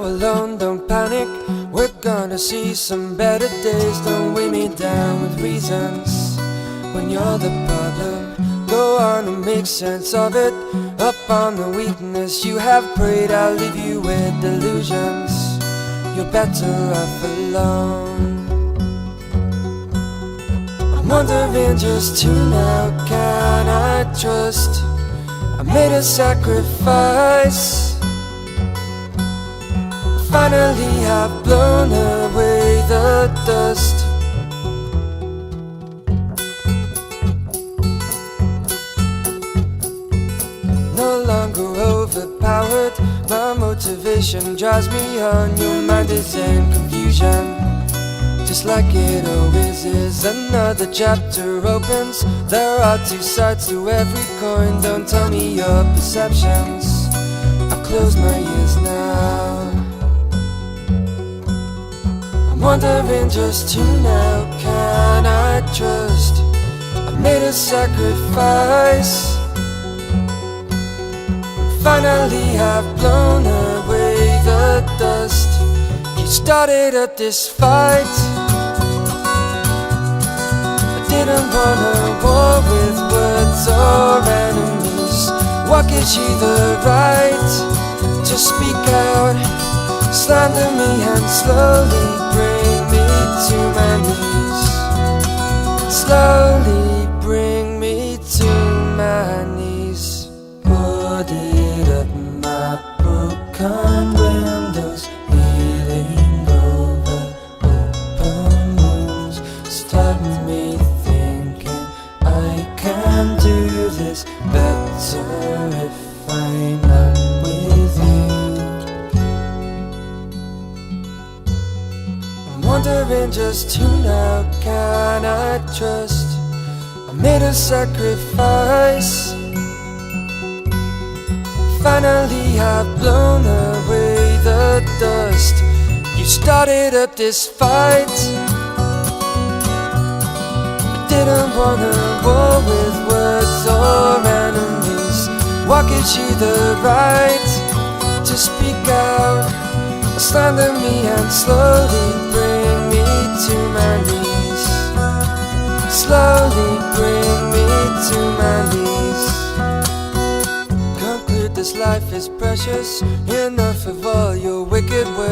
now alone, don't panic. We're gonna see some better days. Don't weigh me down with reasons when you're the problem. Go on and make sense of it. Up on the weakness you have prayed, I'll leave you with delusions. You're better off alone. I'm wondering just who now can I trust? I made a sacrifice. Finally have blown away the dust. No longer overpowered, my motivation drives me on. Your mind is in confusion, just like it always is. Another chapter opens. There are two sides to every coin. Don't tell me your perceptions. I close my ears now. I'm wondering just who now can I trust? I made a sacrifice. Finally have blown away the dust. You started up this fight. I didn't want a war with words or enemies. What gives you the right to speak out? Slander me and slowly bring me to my knees. Slowly bring me to my knees. Boarded up my broken windows, healing over open wounds. Stop me thinking I can do this better if I'm not with you. Wondering just who now can I trust? I made a sacrifice. Finally have blown away the dust. You started up this fight. I didn't want a war with words or enemies. What gives you the right to speak out? Slander me and slowly bring me to my knees. Slowly bring me to my knees. Conclude this life is precious. Enough of all your wicked words.